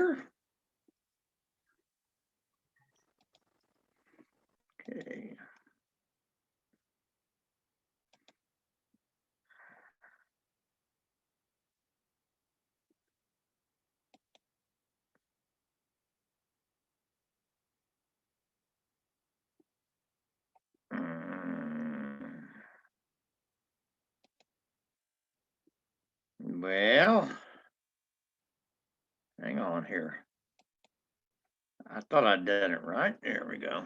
Okay. Well, hang on here. I thought I'd done it right. There we go.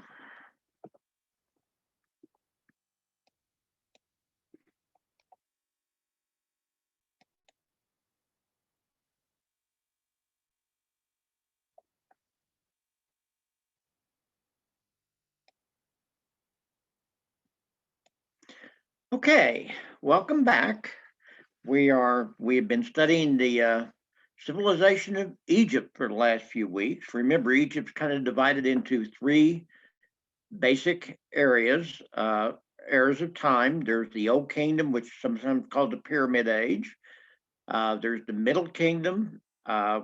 Okay, welcome back. We have been studying the civilization of Egypt for the last few weeks. Remember, Egypt's kind of divided into three basic areas of time. There's the Old Kingdom, which is sometimes called the Pyramid Age. There's the Middle Kingdom,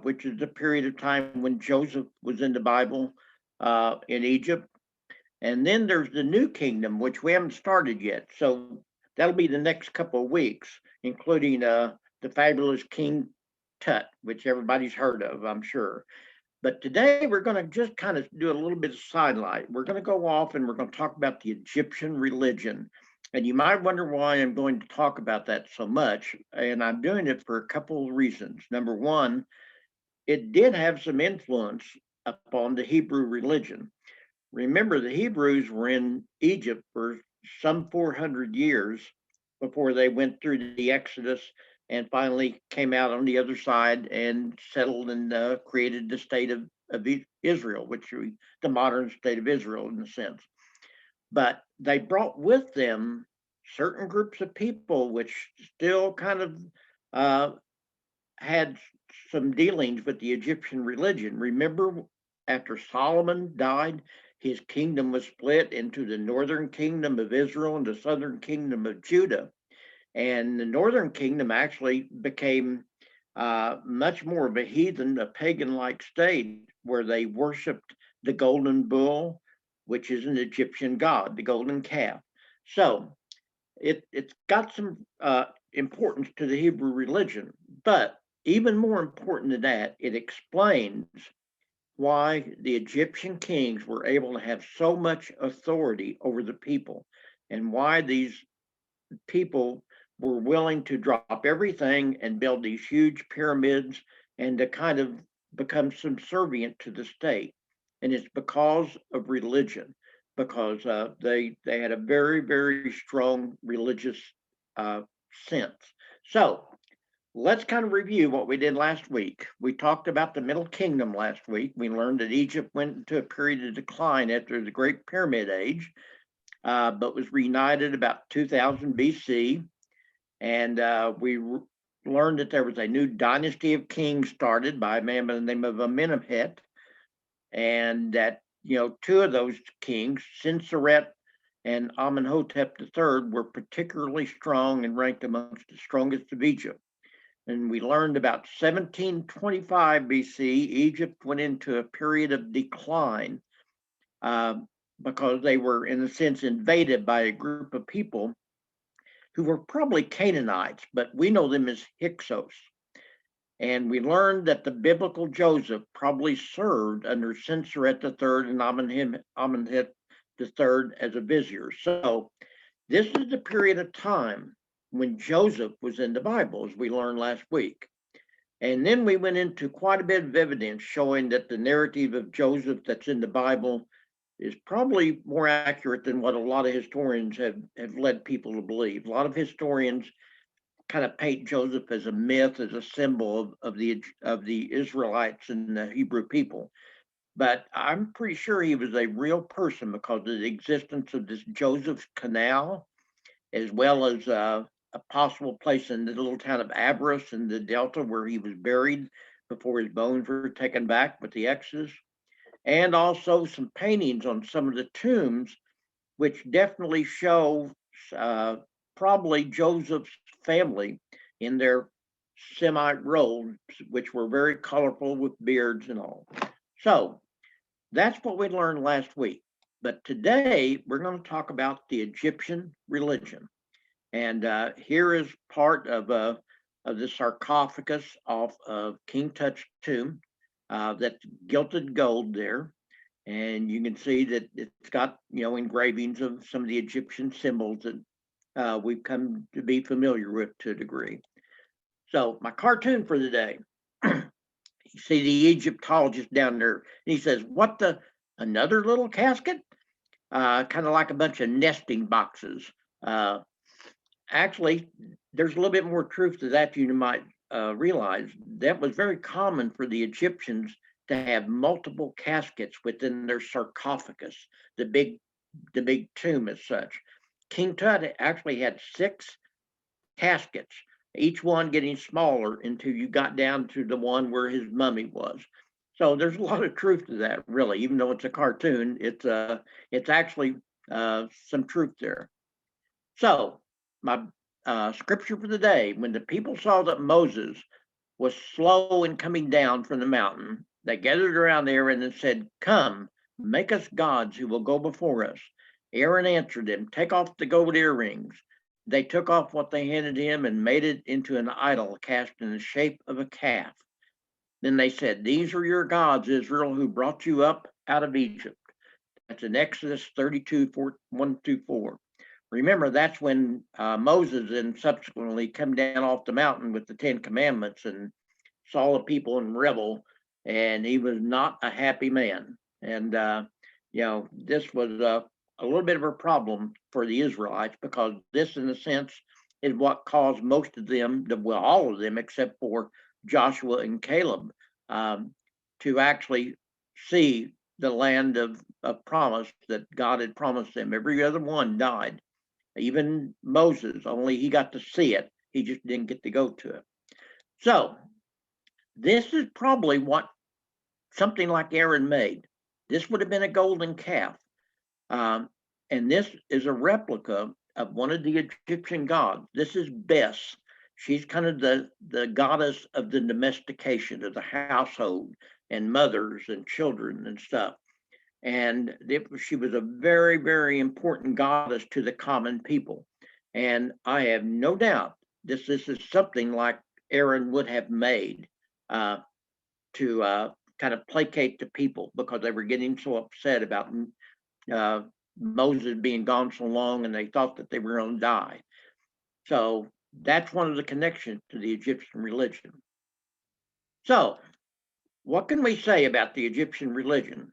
which is the period of time when Joseph was in the Bible in Egypt. And then there's the New Kingdom, which we haven't started yet. So that'll be the next couple of weeks, including the fabulous King Tut, which everybody's heard of, I'm sure. But today we're going to just kind of do a little bit of sidelight. We're going to go off and we're going to talk about the Egyptian religion. And you might wonder why I'm going to talk about that so much. And I'm doing it for a couple of reasons. Number one, it did have some influence upon the Hebrew religion. Remember, the Hebrews were in Egypt for some 400 years before they went through the Exodus and finally came out on the other side and settled and created the state of Israel, the modern state of Israel in a sense. But they brought with them certain groups of people which still kind of uh, had some dealings with the Egyptian religion. Remember, after Solomon died, his kingdom was split into the northern kingdom of Israel and the southern kingdom of Judah. And the northern kingdom actually became much more of a heathen, a pagan like state where they worshiped the golden bull, which is an Egyptian god, the golden calf. So it's got some importance to the Hebrew religion, but even more important than that, it explains why the Egyptian kings were able to have so much authority over the people and why these people were willing to drop everything and build these huge pyramids and to kind of become subservient to the state. And it's because of religion, because they had a very strong religious uh, sense. So let's kind of review what we did last week. We talked about the Middle Kingdom last week. We learned that Egypt went into a period of decline after the Great Pyramid Age, but was reunited about 2000 BC. And we learned that there was a new dynasty of kings started by a man by the name of Amenemhet, and that two of those kings, Senusret and Amenhotep III, were particularly strong and ranked amongst the strongest of Egypt. And we learned about 1725 BC, Egypt went into a period of decline uh, because they were, in a sense, invaded by a group of people who were probably Canaanites, but we know them as Hyksos. And we learned that the biblical Joseph probably served under Senusret III and Amenhotep III as a vizier. So this is the period of time when Joseph was in the Bible, as we learned last week. And then we went into quite a bit of evidence showing that the narrative of Joseph that's in the Bible is probably more accurate than what a lot of historians have led people to believe. A lot of historians kind of paint Joseph as a myth, as a symbol of the Israelites and the Hebrew people. But I'm pretty sure he was a real person because of the existence of this Joseph's Canal, as well as a possible place in the little town of Abras in the Delta where he was buried before his bones were taken back with the Exodus, and also some paintings on some of the tombs, which definitely show uh, probably Joseph's family in their Semite robes, which were very colorful with beards and all. So that's what we learned last week. But today we're going to talk about the Egyptian religion. And here is part of the sarcophagus off of King Tut's tomb. That's gilded gold there. And you can see that it's got, engravings of some of the Egyptian symbols that we've come to be familiar with to a degree. So my cartoon for the day, you see the Egyptologist down there, and he says, "What the? Another little casket? Kind of like a bunch of nesting boxes." Actually, there's a little bit more truth to that you might realize. That was very common for the Egyptians to have multiple caskets within their sarcophagus, the big tomb as such. King Tut actually had 6 caskets, each one getting smaller until you got down to the one where his mummy was. So there's a lot of truth to that, really. Even though it's a cartoon, it's actually some truth there. So my scripture for the day: when the people saw that Moses was slow in coming down from the mountain, they gathered around Aaron and said, "Come, make us gods who will go before us." Aaron answered them, "Take off the gold earrings." They took off what they handed him and made it into an idol cast in the shape of a calf. Then they said, "These are your gods, Israel, who brought you up out of Egypt." That's in Exodus 32, 1 through 4. Remember, that's when Moses then subsequently come down off the mountain with the 10 Commandments and saw the people in revel, and he was not a happy man. And, this was a little bit of a problem for the Israelites, because this, in a sense, is what caused most of them, well, all of them, except for Joshua and Caleb, to actually see the land of promise that God had promised them. Every other one died. Even Moses, only he got to see it. He just didn't get to go to it. So this is probably what something like Aaron made. This would have been a golden calf. And this is a replica of one of the Egyptian gods. This is Bes. She's kind of the goddess of the domestication of the household and mothers and children and stuff. And she was a very, very important goddess to the common people. And I have no doubt this is something like Aaron would have made to kind of placate the people, because they were getting so upset about Moses being gone so long, and they thought that they were going to die. So that's one of the connections to the Egyptian religion. So what can we say about the Egyptian religion?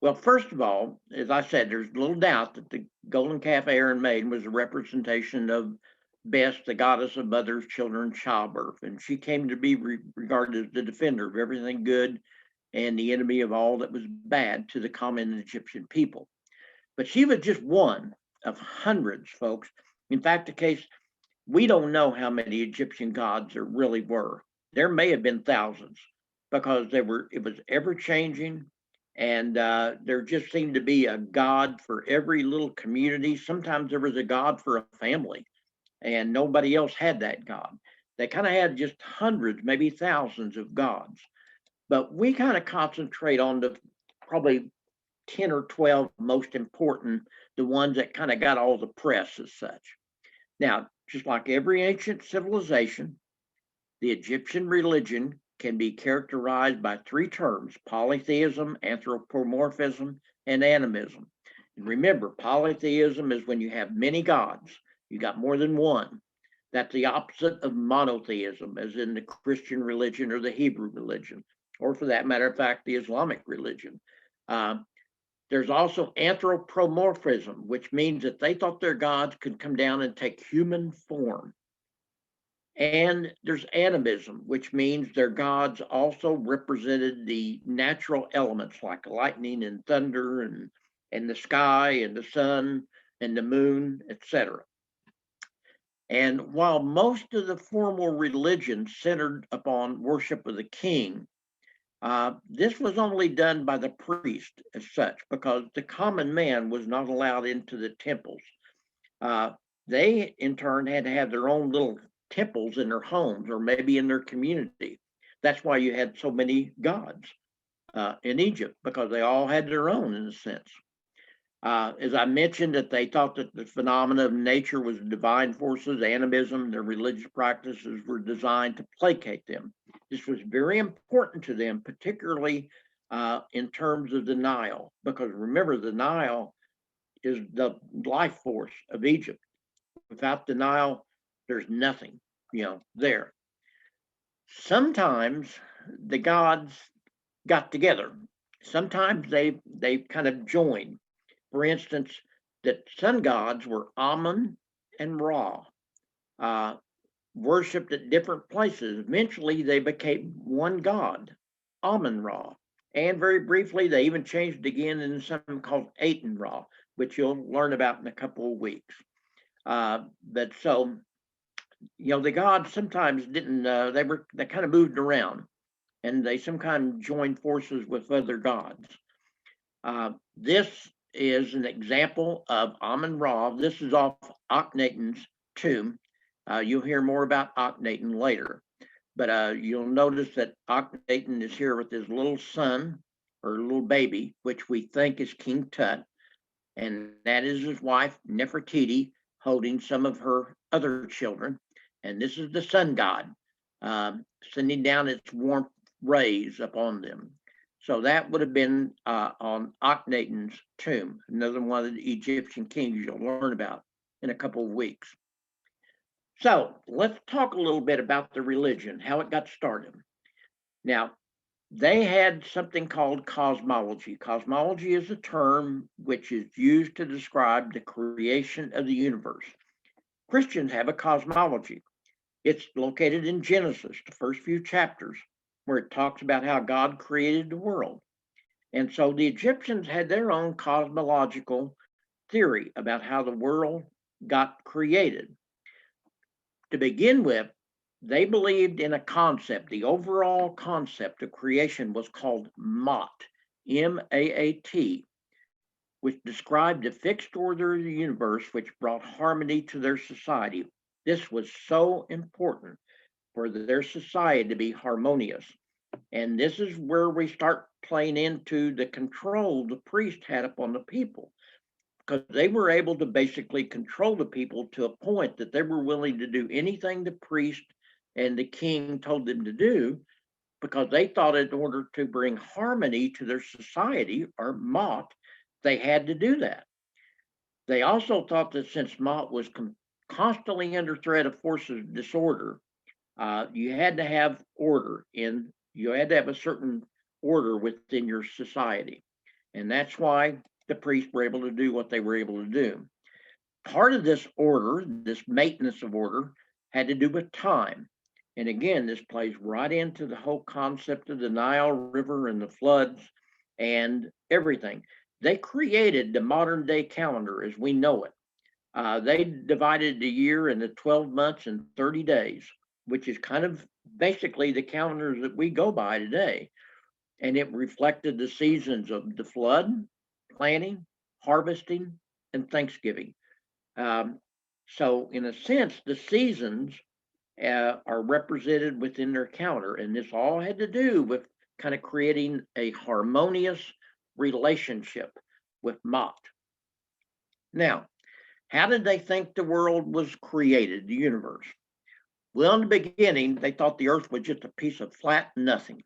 Well, first of all, as I said, there's little doubt that the golden calf Aaron made was a representation of Bes, the goddess of mothers, children, childbirth. And she came to be regarded as the defender of everything good and the enemy of all that was bad to the common Egyptian people. But she was just one of hundreds, folks. In fact, the case, we don't know how many Egyptian gods there really were. There may have been thousands, because it was ever changing. And there just seemed to be a god for every little community. Sometimes there was a god for a family, and nobody else had that god. They kind of had just hundreds, maybe thousands of gods. But we kind of concentrate on the probably 10 or 12 most important, the ones that kind of got all the press as such. Now, just like every ancient civilization, the Egyptian religion can be characterized by 3 terms: polytheism, anthropomorphism, and animism. And remember, polytheism is when you have many gods. You got more than one. That's the opposite of monotheism, as in the Christian religion or the Hebrew religion, or for that matter of fact, the Islamic religion. There's also anthropomorphism, which means that they thought their gods could come down and take human form. And there's animism, which means their gods also represented the natural elements like lightning and thunder and the sky and the sun and the moon, etc. And while most of the formal religion centered upon worship of the king, this was only done by the priest as such, because the common man was not allowed into the temples. They, in turn, had to have their own little temples in their homes or maybe in their community. That's why you had so many gods in Egypt, because they all had their own in a sense. As I mentioned, that they thought that the phenomena of nature was divine forces, animism, their religious practices were designed to placate them. This was very important to them, particularly in terms of the Nile, because remember, the Nile is the life force of Egypt. Without the Nile, there's nothing, there. Sometimes the gods got together. Sometimes they kind of joined. For instance, that sun gods were Amun and Ra, worshipped at different places. Eventually, they became one god, Amun Ra. And very briefly, they even changed again into something called Aten Ra, which you'll learn about in a couple of weeks. But so, the gods sometimes didn't, they kind of moved around, and they sometimes joined forces with other gods. This is an example of Amun Ra. This is off Akhenaten's tomb. You'll hear more about Akhenaten later, but you'll notice that Akhenaten is here with his little son or little baby, which we think is King Tut, and that is his wife Nefertiti holding some of her other children. And this is the sun god sending down its warm rays upon them. So that would have been on Akhenaten's tomb, another one of the Egyptian kings you'll learn about in a couple of weeks. So let's talk a little bit about the religion, how it got started. Now, they had something called cosmology. Cosmology is a term which is used to describe the creation of the universe. Christians have a cosmology. It's located in Genesis, the first few chapters, where it talks about how God created the world. And so the Egyptians had their own cosmological theory about how the world got created. To begin with, they believed in a concept. The overall concept of creation was called Maat, M-A-A-T, which described the fixed order of the universe, which brought harmony to their society. This was so important for their society to be harmonious. And this is where we start playing into the control the priest had upon the people, because they were able to basically control the people to a point that they were willing to do anything the priest and the king told them to do, because they thought in order to bring harmony to their society, or Maat, they had to do that. They also thought that since Maat was constantly under threat of forces of disorder, you had to have order you had to have a certain order within your society. And that's why the priests were able to do what they were able to do. Part of this order, this maintenance of order, had to do with time. And again, this plays right into the whole concept of the Nile River and the floods and everything. They created the modern day calendar as we know it. They divided the year into 12 months and 30 days, which is kind of basically the calendars that we go by today. And it reflected the seasons of the flood, planting, harvesting, and Thanksgiving. So in a sense, the seasons are represented within their calendar. And this all had to do with kind of creating a harmonious relationship with Maat. Now, how did they think the world was created, the universe? Well, in the beginning, they thought the earth was just a piece of flat nothing,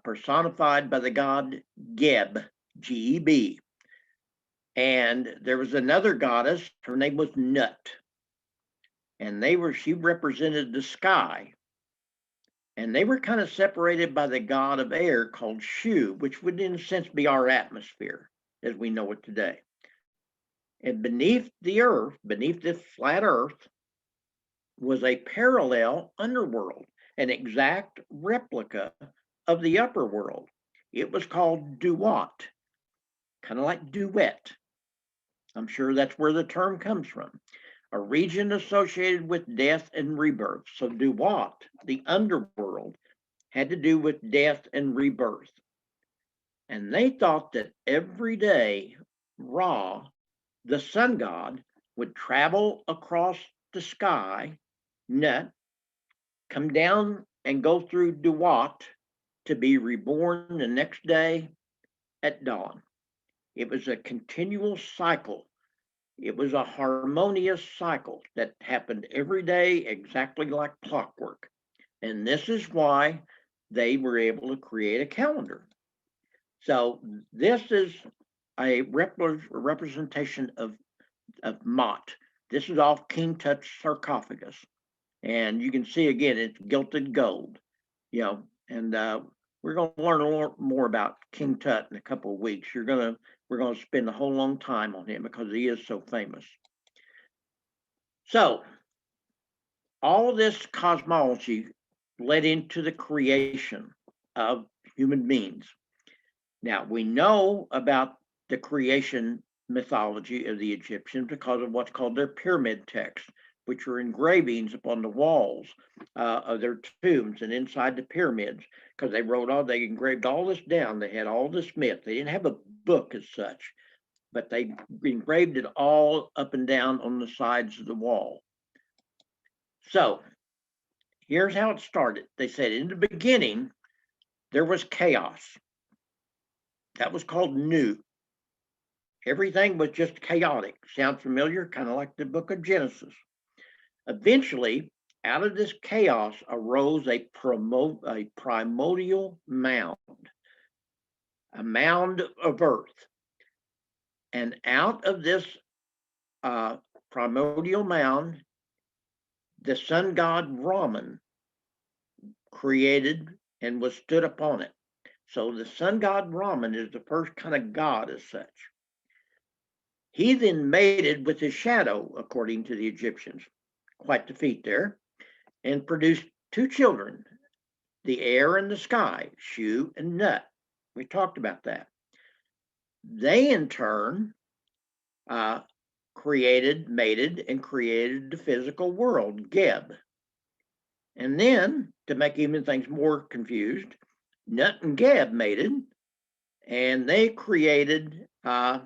personified by the god Geb, G-E-B. And there was another goddess, her name was Nut. And she represented the sky. And they were kind of separated by the god of air called Shu, which would in a sense be our atmosphere as we know it today. And beneath the earth, beneath this flat earth, was a parallel underworld, an exact replica of the upper world. It was called Duat, kind of like duet. I'm sure that's where the term comes from. A region associated with death and rebirth. So Duat, the underworld, had to do with death and rebirth. And they thought that every day Ra, the sun god, would travel across the sky Nut, come down and go through Duat to be reborn the next day at dawn. It was a continual cycle. It was a harmonious cycle that happened every day exactly like clockwork. And this is why they were able to create a calendar. So this is a representation of Mot. This is off King Tut's sarcophagus. And you can see again, it's gilded gold, and we're going to learn a lot more about King Tut in a couple of weeks. We're going to spend a whole long time on him because he is so famous. So all of this cosmology led into the creation of human beings. Now we know about the creation mythology of the Egyptians because of what's called their pyramid texts, which are engravings upon the walls of their tombs and inside the pyramids, because they engraved all this down. They had all this myth. They didn't have a book as such, but they engraved it all up and down on the sides of the wall. So here's how it started. They said in the beginning, there was chaos. That was called Nu. Everything was just chaotic. Sound familiar? Kind of like the book of Genesis. Eventually, out of this chaos arose a primordial mound, a mound of earth. And out of this primordial mound, the sun god Raman created and was stood upon it. So the sun god Raman is the first kind of god as such. He then mated with his shadow, according to the Egyptians. Quite the feat there. And produced two children, the air and the sky, Shu and Nut. We talked about that. They, in turn, mated, and created the physical world, Geb. And then, to make even things more confused, Nut and Geb mated, and they created, a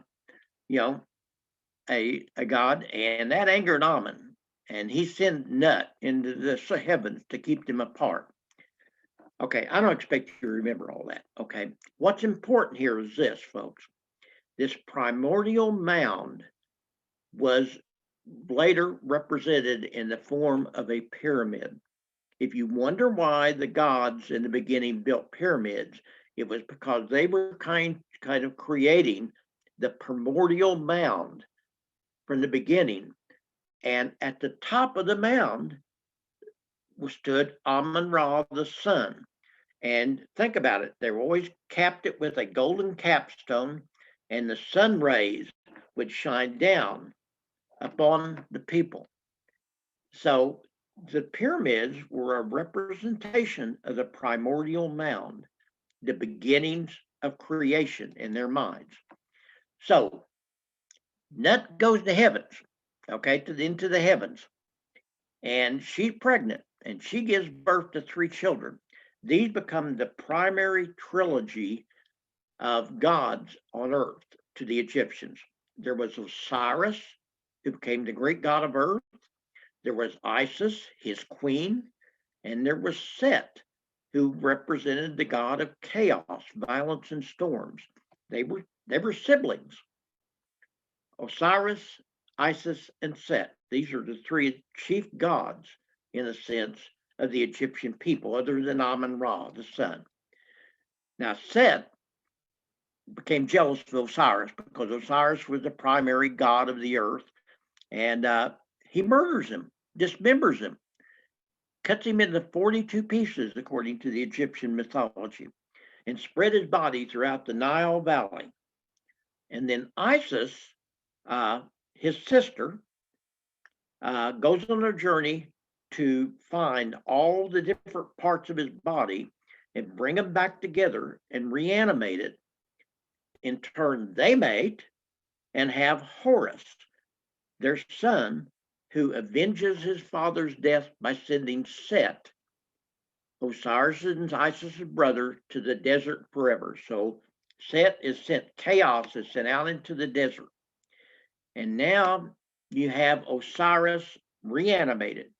god, and that angered Amun, and he sent Nut into the heavens to keep them apart. Okay, I don't expect you to remember all that. Okay, what's important here is this, folks. This primordial mound was later represented in the form of a pyramid. If you wonder why the gods in the beginning built pyramids, it was because they were kind of creating the primordial mound from the beginning. And at the top of the mound stood Amun-Ra, the sun. And think about it, they always capped it with a golden capstone, and the sun rays would shine down upon the people. So the pyramids were a representation of the primordial mound, the beginnings of creation in their minds. So Nut goes to heavens, okay, into the heavens, and she's pregnant, and she gives birth to three children. These become the primary trilogy of gods on earth to the Egyptians. There was Osiris, who became the great god of earth. There was Isis, his queen, and there was Set, who represented the god of chaos, violence, and storms. They were siblings. Osiris, Isis, and Set. These are the three chief gods, in a sense, of the Egyptian people, other than Amun-Ra, the sun. Now, Set became jealous of Osiris because Osiris was the primary god of the earth, and he murders him, dismembers him, cuts him into 42 pieces, according to the Egyptian mythology, and spread his body throughout the Nile Valley. And then Isis, his sister, goes on a journey to find all the different parts of his body and bring them back together and reanimate it. In turn, they mate and have Horus, their son, who avenges his father's death by sending Set, Osiris and Isis' brother, to the desert forever. So Set is sent, chaos is sent out into the desert. And now you have Osiris reanimated.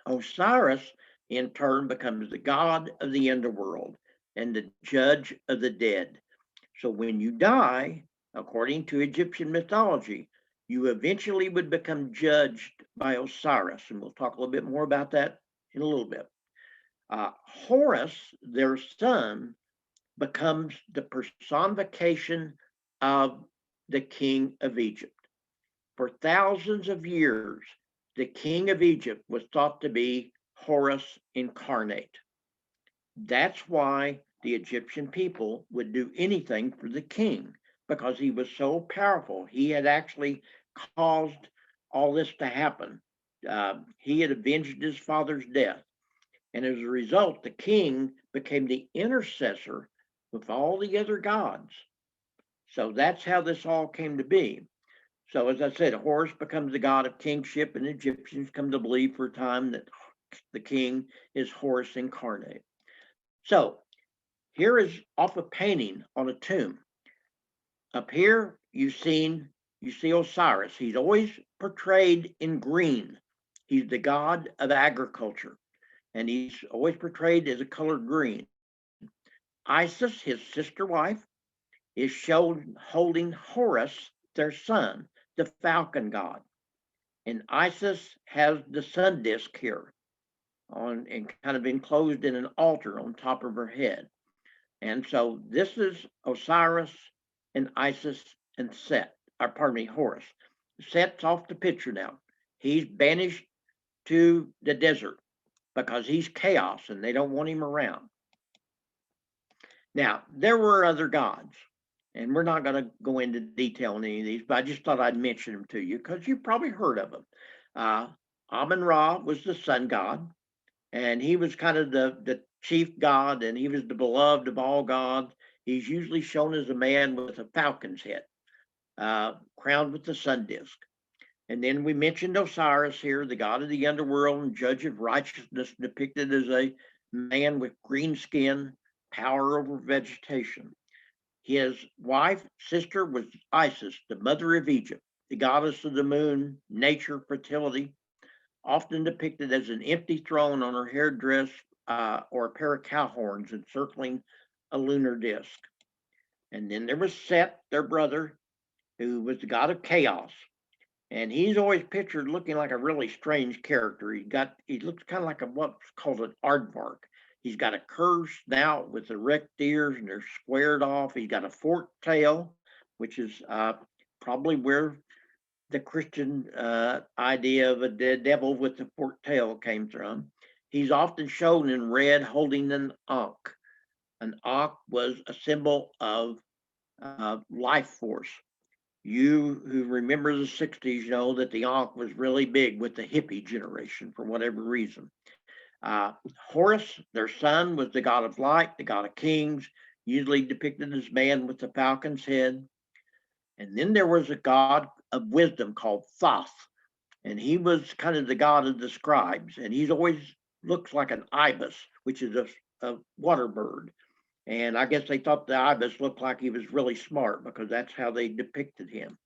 Osiris, in turn, becomes the god of the underworld and the judge of the dead. So when you die, according to Egyptian mythology, you eventually would become judged by Osiris. And we'll talk a little bit more about that in a little bit. Horus, their son, becomes the personification of the king of Egypt. For thousands of years, the king of Egypt was thought to be Horus incarnate. That's why the Egyptian people would do anything for the king, because he was so powerful. He had actually caused all this to happen. He had avenged his father's death. And as a result, the king became the intercessor with all the other gods. So that's how this all came to be. So, as I said, Horus becomes the god of kingship, and Egyptians come to believe for a time that the king is Horus incarnate. So, here is off a painting on a tomb. Up here, you see Osiris. He's always portrayed in green. He's the god of agriculture, and he's always portrayed as a color green. Isis, his sister wife, is shown holding Horus, their son, the falcon god. And Isis has the sun disk here on and kind of enclosed in an altar on top of her head. And so this is Osiris and Isis and Set, or pardon me, Horus. Set's off the picture now. He's banished to the desert because he's chaos and they don't want him around. Now, there were other gods, and we're not going to go into detail on any of these, but I just thought I'd mention them to you because you've probably heard of them. Amun-Ra was the sun god, and he was kind of the chief god, and he was the beloved of all gods. He's usually shown as a man with a falcon's head, crowned with the sun disk. And then we mentioned Osiris here, the god of the underworld and judge of righteousness, depicted as a man with green skin, power over vegetation. His wife, sister, was Isis, the mother of Egypt, the goddess of the moon, nature, fertility, often depicted as an empty throne on her hair dress or a pair of cow horns encircling a lunar disk. And then there was Set, their brother, who was the god of chaos. And he's always pictured looking like a really strange character. He looks kind of like what's called an aardvark. He's got a curved snout with erect ears, and they're squared off. He's got a forked tail, which is probably where the Christian idea of a devil with a forked tail came from. He's often shown in red holding an ankh. An ankh was a symbol of life force. You who remember the 60s know that the ankh was really big with the hippie generation for whatever reason. Horus, their son, was the god of light, the god of kings, usually depicted as man with the falcon's head. And then there was a god of wisdom called Thoth, and he was kind of the god of the scribes, and he's always looks like an ibis, which is a water bird. And I guess they thought the ibis looked like he was really smart because that's how they depicted him.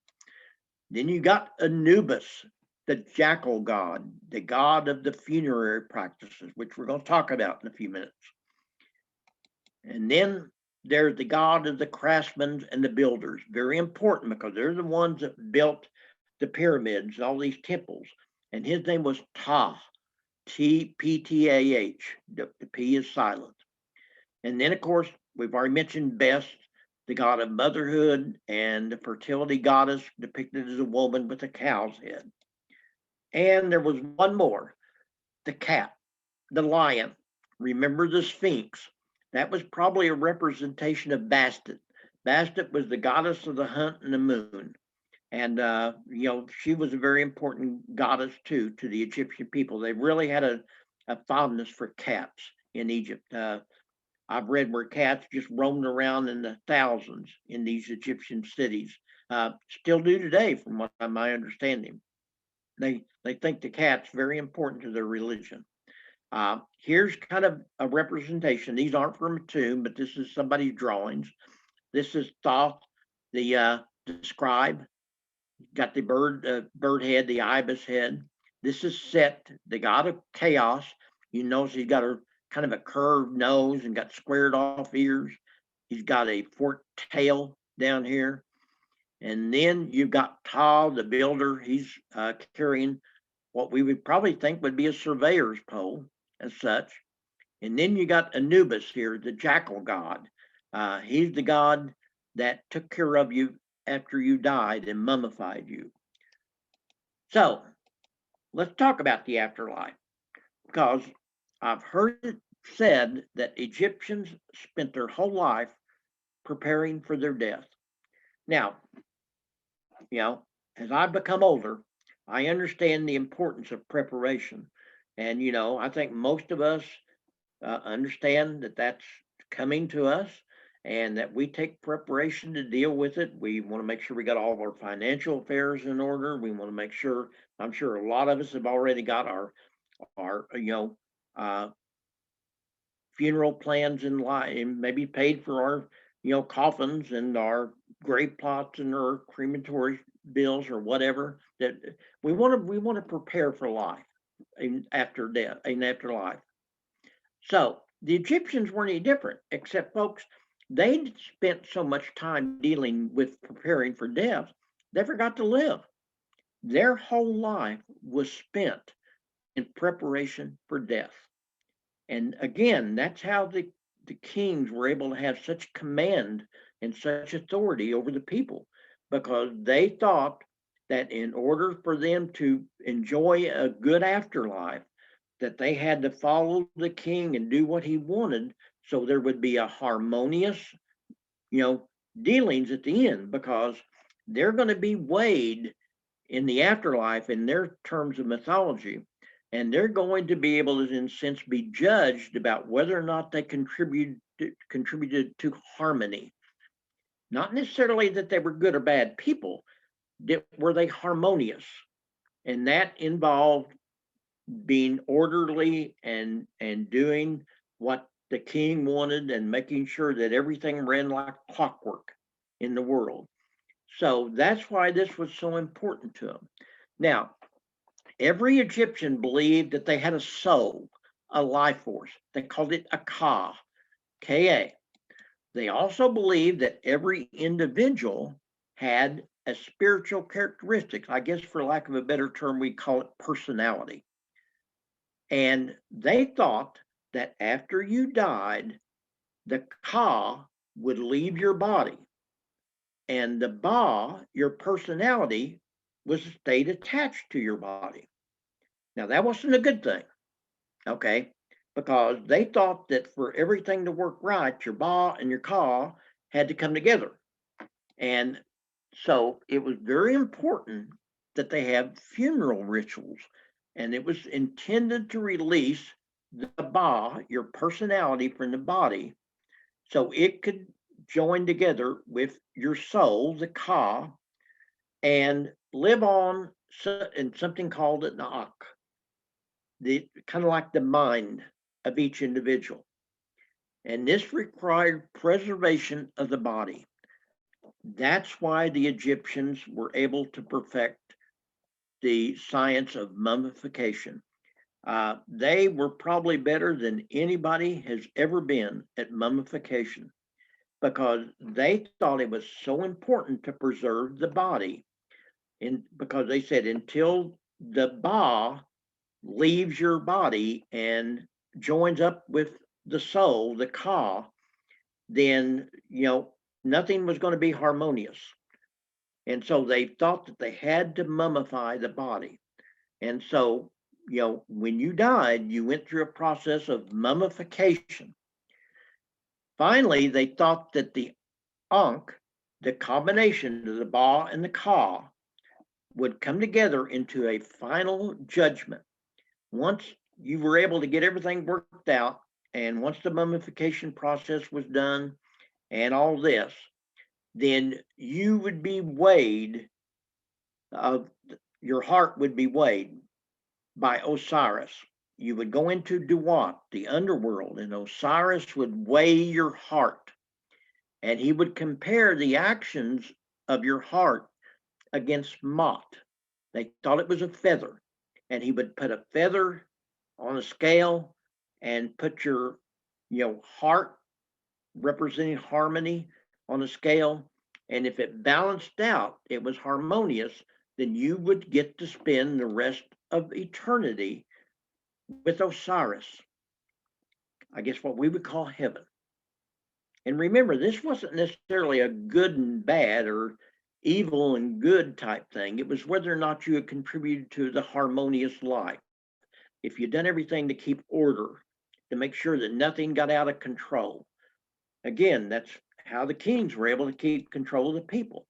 Then you got Anubis, the jackal god, the god of the funerary practices, which we're going to talk about in a few minutes. And then there's the god of the craftsmen and the builders. Very important because they're the ones that built the pyramids and all these temples. And his name was Ptah, Ptah. The P is silent. And then, of course, we've already mentioned Best, the god of motherhood and the fertility goddess depicted as a woman with a cow's head. And there was one more, the cat, the lion. Remember the Sphinx? That was probably a representation of Bastet. Bastet was the goddess of the hunt and the moon. And, she was a very important goddess, too, to the Egyptian people. They really had a fondness for cats in Egypt. I've read where cats just roamed around in the thousands in these Egyptian cities. Still do today, from what my understanding. They think the cat's very important to their religion. Here's kind of a representation. These aren't from a tomb, but this is somebody's drawings. This is Thoth, the scribe. Got the bird head, the ibis head. This is Set, the god of chaos. You notice he's got a kind of a curved nose and got squared off ears. He's got a forked tail down here. And then you've got Taw, the builder. He's carrying what we would probably think would be a surveyor's pole as such. And then you got Anubis here, the jackal god. He's the god that took care of you after you died and mummified you. So let's talk about the afterlife, because I've heard it said that Egyptians spent their whole life preparing for their death. Now, as I've become older, I understand the importance of preparation. And, I think most of us understand that that's coming to us and that we take preparation to deal with it. We want to make sure we got all of our financial affairs in order. We want to make sure, I'm sure a lot of us have already got our uh, funeral plans in line, and maybe paid for our coffins and our grave plots and our crematory bills or whatever. That we want to prepare for life after death and after life. So the Egyptians weren't any different, except, folks, they spent so much time dealing with preparing for death, they forgot to live. Their whole life was spent in preparation for death. And again, that's how the kings were able to have such command and such authority over the people, because they thought that in order for them to enjoy a good afterlife, that they had to follow the king and do what he wanted, so there would be a harmonious, dealings at the end, because they're going to be weighed in the afterlife in their terms of mythology, and they're going to be able to, in a sense, be judged about whether or not they contributed to harmony. Not necessarily that they were good or bad people, were they harmonious? And that involved being orderly and doing what the king wanted and making sure that everything ran like clockwork in the world. So that's why this was so important to them. Now, every Egyptian believed that they had a soul, a life force. They called it a Ka, Ka. They also believed that every individual had a spiritual characteristics. I guess, for lack of a better term, we call it personality. And they thought that after you died, the Ka would leave your body, and the Ba, your personality, was stayed attached to your body. Now, that wasn't a good thing, okay? Because they thought that for everything to work right, your Ba and your Ka had to come together. And so it was very important that they have funeral rituals, and it was intended to release the Ba, your personality, from the body, so it could join together with your soul, the Ka, and live on in something called an Ak, the kind of like the mind of each individual. And this required preservation of the body. That's why the Egyptians were able to perfect the science of mummification. They were probably better than anybody has ever been at mummification, because they thought it was so important to preserve the body. And because they said until the Ba leaves your body and joins up with the soul, the Ka, then nothing was going to be harmonious. And so they thought that they had to mummify the body. And so, when you died, you went through a process of mummification. Finally, they thought that the Ankh, the combination of the Ba and the Ka, would come together into a final judgment. Once you were able to get everything worked out, and once the mummification process was done and all this, then you would be weighed, your heart would be weighed by Osiris. You would go into Duat, the underworld, and Osiris would weigh your heart, and he would compare the actions of your heart against Mot. They thought it was a feather. and he would put a feather on a scale and put your, heart representing harmony on a scale. And if it balanced out, it was harmonious, then you would get to spend the rest of eternity with Osiris. I guess what we would call heaven. And remember, this wasn't necessarily a good and bad or evil and good type thing. It was whether or not you had contributed to the harmonious life. If you'd done everything to keep order, to make sure that nothing got out of control. Again, that's how the kings were able to keep control of the people.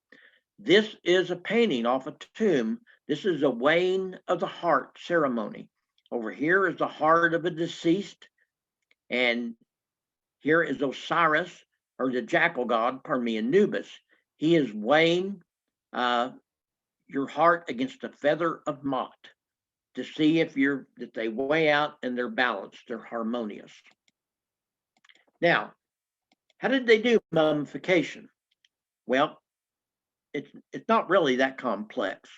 This is a painting off a tomb. This is a weighing of the heart ceremony. Over here is the heart of a deceased, and here is Osiris, or the jackal god, pardon me, Anubis. He is weighing your heart against a feather of Mot to see if that they weigh out and they're balanced, they're harmonious. Now, how did they do mummification? Well, it's not really that complex.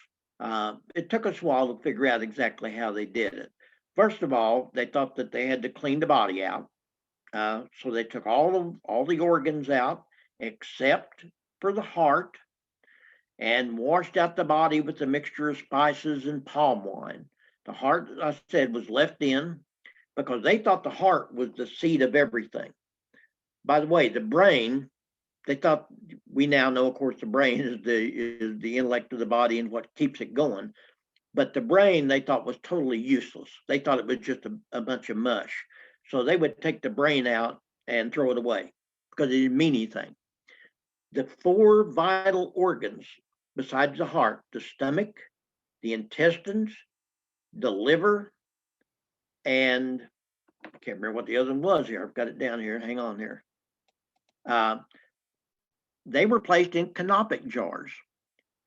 It took us a while to figure out exactly how they did it. First of all, they thought that they had to clean the body out. So they took all the organs out except for the heart and washed out the body with a mixture of spices and palm wine. The heart, I said, was left in because they thought the heart was the seat of everything. By the way, the brain, they thought, we now know, of course, the brain is the intellect of the body and what keeps it going. But the brain, they thought, was totally useless. They thought it was just a bunch of mush. So they would take the brain out and throw it away because it didn't mean anything. The 4 vital organs, besides the heart, the stomach, the intestines, the liver, and I can't remember what the other one was here. I've got it down here. Hang on here. They were placed in canopic jars.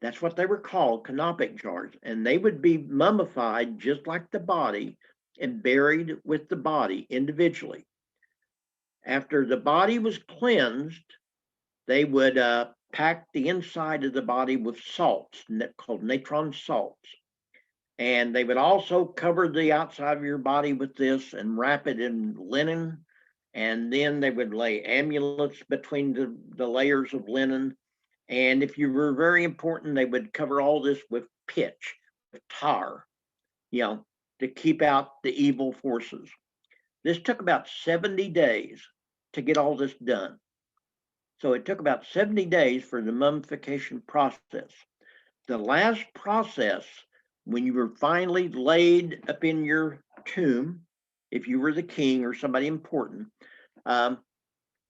That's what they were called, canopic jars. And they would be mummified just like the body and buried with the body individually. After the body was cleansed, they would pack the inside of the body with salts called natron salts. And they would also cover the outside of your body with this and wrap it in linen. And then they would lay amulets between the layers of linen. And if you were very important, they would cover all this with pitch, with tar, to keep out the evil forces. This took about 70 days to get all this done. So it took about 70 days for the mummification process. The last process, when you were finally laid up in your tomb, if you were the king or somebody important,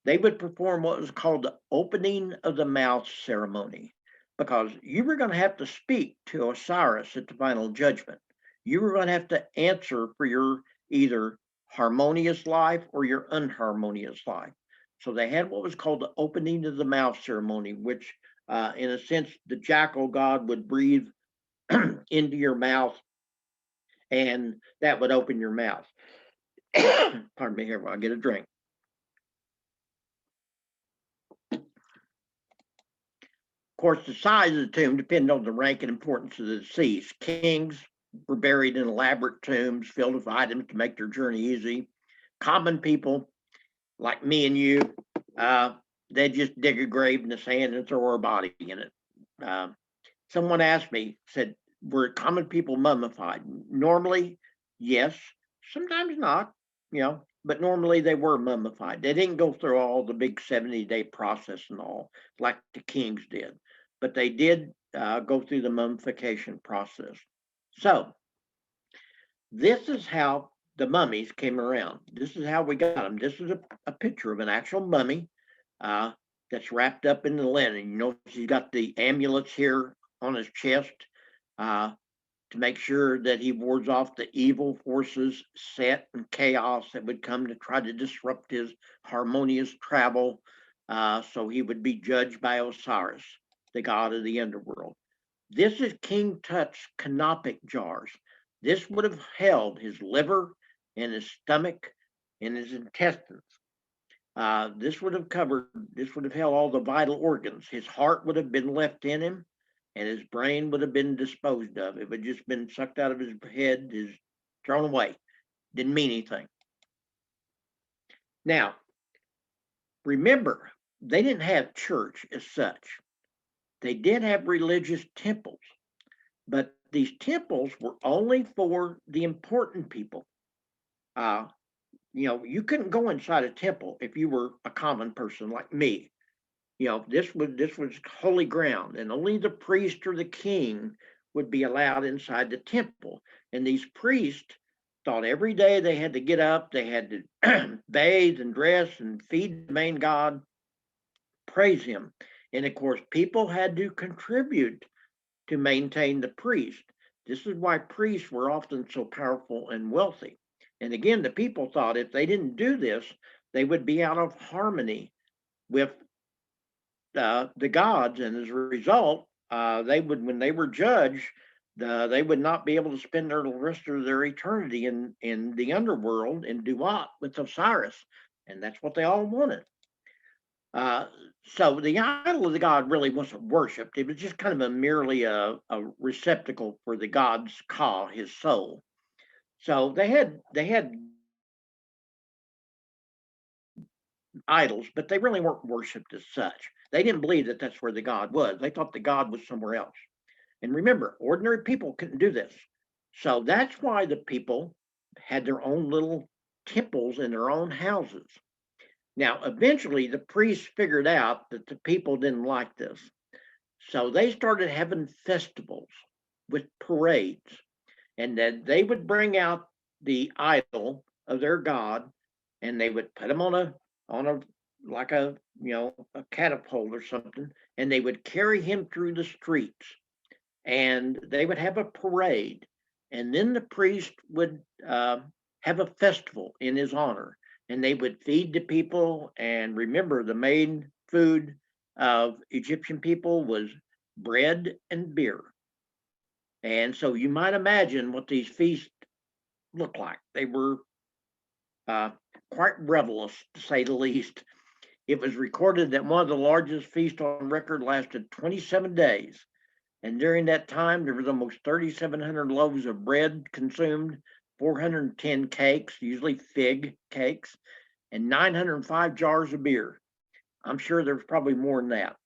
they would perform what was called the opening of the mouth ceremony, because you were going to have to speak to Osiris at the final judgment. You were going to have to answer for your either harmonious life or your unharmonious life. So they had what was called the opening of the mouth ceremony, which in a sense, the jackal god would breathe into your mouth and that would open your mouth. Pardon me here while I get a drink. Of course, the size of the tomb depended on the rank and importance of the deceased. Kings were buried in elaborate tombs filled with items to make their journey easy. Common people, like me and you, they'd just dig a grave in the sand and throw our body in it. Someone asked me, said, were common people mummified? Normally, yes. Sometimes not, but normally they were mummified. They didn't go through all the big 70-day process and all like the kings did, but they did go through the mummification process. So this is how the mummies came around. This is how we got them. This is a picture of an actual mummy that's wrapped up in the linen. He's got the amulets here on his chest to make sure that he wards off the evil forces, Set and chaos that would come to try to disrupt his harmonious travel. So he would be judged by Osiris, the god of the underworld. This is King Tut's canopic jars. This would have held his liver and his stomach and his intestines. This would have held all the vital organs. His heart would have been left in him. and his brain would have been disposed of. It would have just been sucked out of his head, thrown away. Didn't mean anything. Now, remember, they didn't have church as such. They did have religious temples, but these temples were only for the important people. Uh, you couldn't go inside a temple if you were a common person like me. This was holy ground, and only the priest or the king would be allowed inside the temple. And these priests thought every day they had to get up, they had to bathe and dress and feed the main god, praise him. And of course, people had to contribute to maintain the priest. This is why priests were often so powerful and wealthy. And again, the people thought if they didn't do this, they would be out of harmony with the gods, and as a result, they would, when they were judged, they would not be able to spend the rest of their eternity in the underworld in Duat with Osiris, and that's what they all wanted. Uh, so the idol of the god really wasn't worshipped; it was just kind of merely a receptacle for the god's ka, his soul. So they had idols, but they really weren't worshipped as such. They didn't believe that that's where the god was. They thought the god was somewhere else. And remember, ordinary people couldn't do this. So that's why the people had their own little temples in their own houses. Now, eventually, the priests figured out that the people didn't like this. So they started having festivals with parades, and that they would bring out the idol of their god, and they would put him on a like a catapult or something, and they would carry him through the streets, and they would have a parade, and then the priest would have a festival in his honor, and they would feed the people. And remember, the main food of Egyptian people was bread and beer. And so you might imagine what these feasts looked like. They were uh, quite revelous, to say the least. It was recorded that one of the largest feasts on record lasted 27 days. And during that time, there was almost 3,700 loaves of bread consumed, 410 cakes, usually fig cakes, and 905 jars of beer. I'm sure there's probably more than that,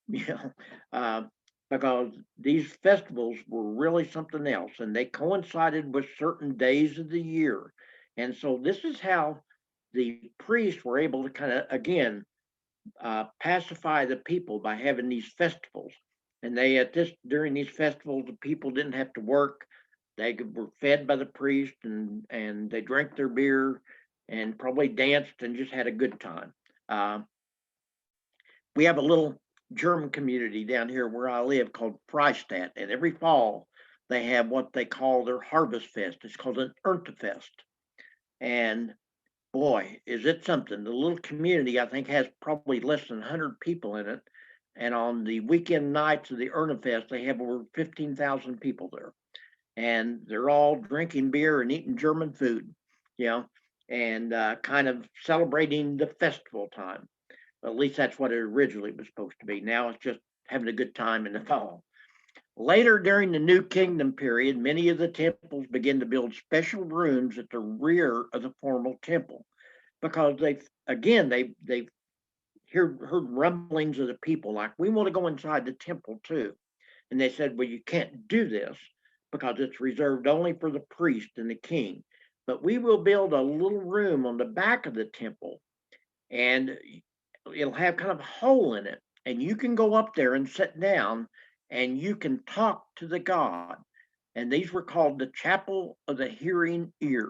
uh, because these festivals were really something else, and they coincided with certain days of the year. And so this is how the priests were able to kind of, again, pacify the people by having these festivals. And they during these festivals, the people didn't have to work. They were fed by the priest, and they drank their beer and probably danced and just had a good time. Uh, we have a little German community down here where I live called Freistadt, and every fall they have what they call their harvest fest. It's called an Erntefest, and boy, is it something. The little community, I think, has probably less than 100 people in it. And on the weekend nights of the Ernefest, they have over 15,000 people there. And they're all drinking beer and eating German food, you know, and kind of celebrating the festival time. At least that's what it originally was supposed to be. Now it's just having a good time in the fall. Later, during the New Kingdom period, many of the temples began to build special rooms at the rear of the formal temple, because they heard rumblings of the people like, we want to go inside the temple too. And they said, well, you can't do this because it's reserved only for the priest and the king. But we will build a little room on the back of the temple, and it'll have kind of a hole in it. And you can go up there and sit down, and you can talk to the god. And these were called the Chapel of the Hearing Ear.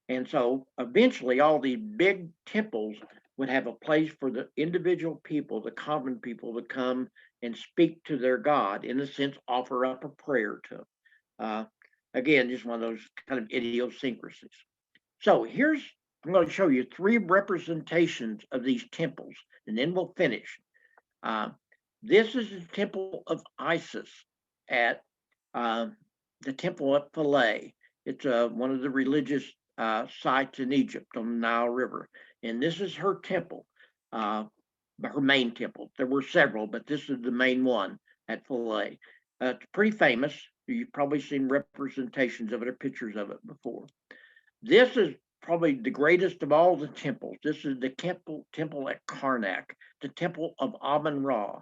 And so eventually, all these big temples would have a place for the individual people, the common people, to come and speak to their God, in a sense, offer up a prayer to them. Uh, Again, just one of those kind of idiosyncrasies. So I'm going to show you three representations of these temples, and then we'll finish. Uh, this is the temple of Isis at uh, the temple at Philae. It's one of the religious sites in Egypt on the Nile River. And this is her temple, her main temple. There were several, but this is the main one at Philae. It's pretty famous. You've probably seen representations of it or pictures of it before. This is probably the greatest of all the temples. This is the temple at Karnak, the temple of Amun Ra.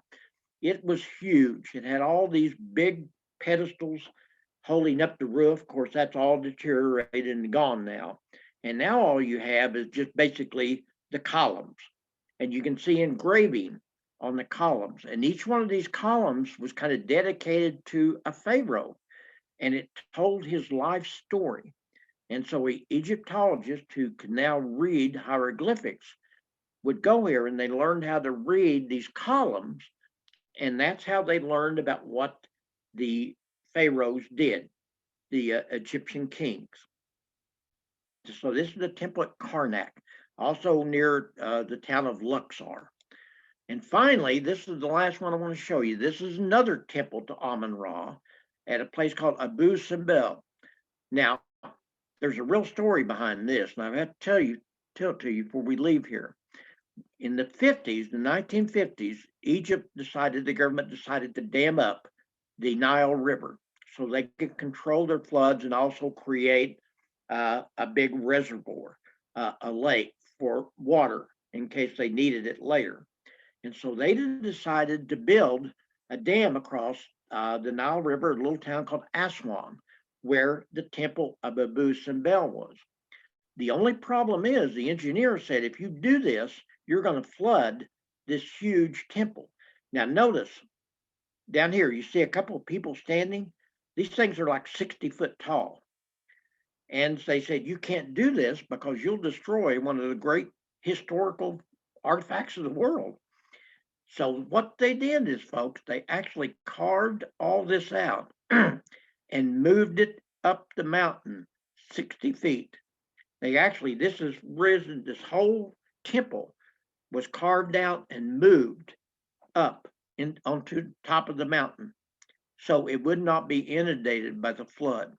It was huge. It had all these big pedestals holding up the roof. Of course, that's all deteriorated and gone now. And now all you have is just basically the columns. And you can see engraving on the columns. And each one of these columns was kind of dedicated to a pharaoh. And it told his life story. And so Egyptologists who could now read hieroglyphics would go here and they learned how to read these columns. And that's how they learned about what the pharaohs did, the Egyptian kings. So this is the temple at Karnak, also near the town of Luxor. And finally, this is the last one I want to show you. This is another temple to Amun Ra at a place called Abu Simbel. Now, there's a real story behind this, and I have to tell it to you before we leave here. In the 50s, the 1950s, the government decided to dam up the Nile River so they could control their floods and also create a big reservoir, a lake for water in case they needed it later. And so they decided to build a dam across the Nile River, a little town called Aswan, where the temple of Abu Simbel was. The only problem is the engineer said, if you do this, you're going to flood this huge temple. Now, notice down here, you see a couple of people standing. These things are like 60 foot tall. And they said, you can't do this because you'll destroy one of the great historical artifacts of the world. So what they did is, folks, they actually carved all this out and moved it up the mountain 60 feet. This whole temple was carved out and moved up onto the top of the mountain so it would not be inundated by the flood.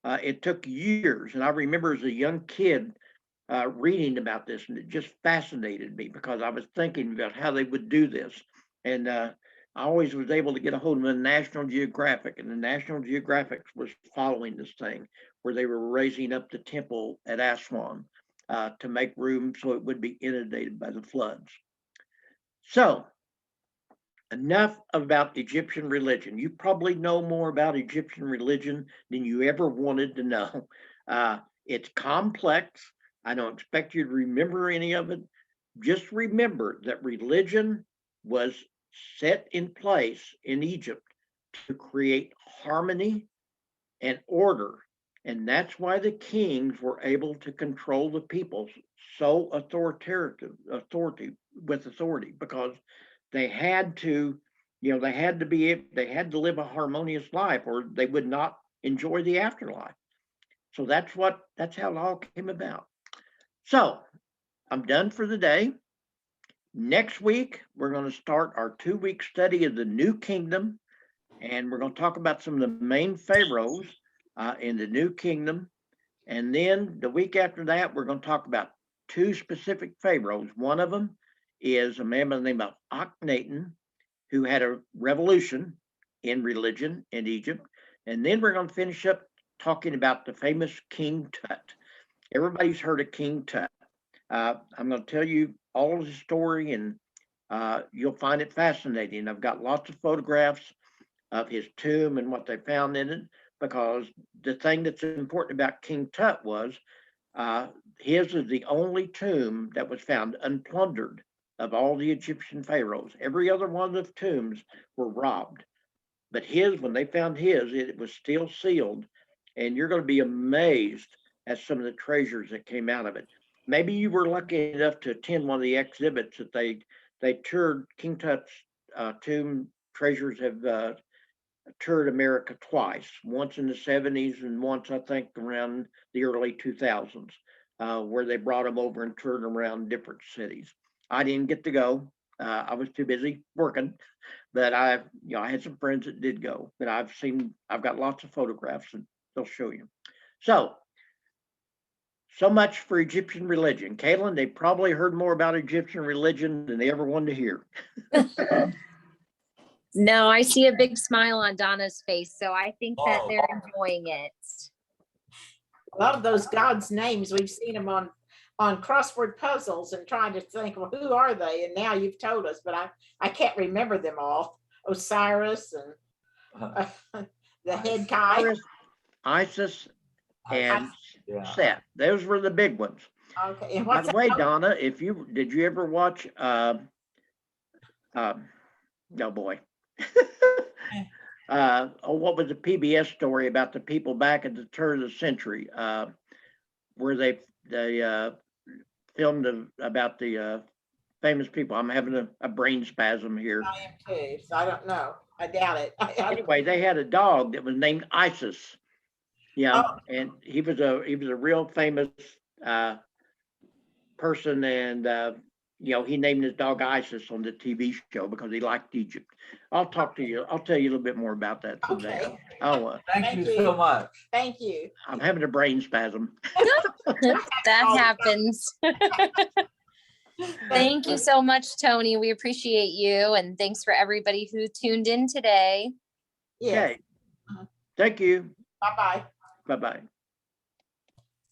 It took years, and I remember as a young kid reading about this, and it just fascinated me because I was thinking about how they would do this. And I always was able to get a hold of the National Geographic, and the National Geographic was following this thing where they were raising up the temple at Aswan to make room so it would be inundated by the floods. So, enough about Egyptian religion. You probably know more about Egyptian religion than you ever wanted to know. It's complex. I don't expect you to remember any of it. Just remember that religion was set in place in Egypt to create harmony and order. And that's why the kings were able to control the people so authority, because they had to, they had to live a harmonious life or they would not enjoy the afterlife. So that's how it all came about. So I'm done for the day. Next week, we're going to start our 2-week study of the New Kingdom, and we're going to talk about some of the main pharaohs in the New Kingdom. And then the week after that, we're going to talk about 2 specific pharaohs. One of them is a man by the name of Akhenaten, who had a revolution in religion in Egypt. And then we're going to finish up talking about the famous King Tut. Everybody's heard of King Tut. I'm going to tell you all of the story, and you'll find it fascinating. I've got lots of photographs of his tomb and what they found in it, because the thing that's important about King Tut was his is the only tomb that was found unplundered of all the Egyptian pharaohs. Every other one of the tombs were robbed. But his, when they found his, it was still sealed. And you're going to be amazed at some of the treasures that came out of it. Maybe you were lucky enough to attend one of the exhibits that they toured. King Tut's tomb treasures have toured America twice, once in the 70s and once, I think, around the early 2000s, where they brought them over and toured them around different cities. I didn't get to go. I was too busy working, but I had some friends that did go. But I've got lots of photographs and they'll show you. So much for Egyptian religion. Caitlin, they probably heard more about Egyptian religion than they ever wanted to hear. No, I see a big smile on Donna's face, so I think that Oh. they're enjoying it. A lot of those gods' names, we've seen them on crossword puzzles and trying to think, well, who are they? And now you've told us, but I can't remember them all. Osiris and the head guy. Horus, Isis, and Yeah. Set. Those were the big ones. Okay, and By what's the way, Donna, did you ever watch oh boy. What was the PBS story about the people back at the turn of the century, where they filmed about the famous people? I'm having a brain spasm here. I am too, so I don't know. I doubt it. Anyway, they had a dog that was named Isis. Yeah, Oh. and he was a real famous person, and he named his dog Isis on the TV show because he liked Egypt. I'll talk to you. I'll tell you a little bit more about that someday. Okay. Oh, Thank you so much. Thank you. I'm having a brain spasm. That happens. Thank you so much, Tony. We appreciate you, and thanks for everybody who tuned in today. Yes. Okay. Thank you. Bye-bye. Bye-bye.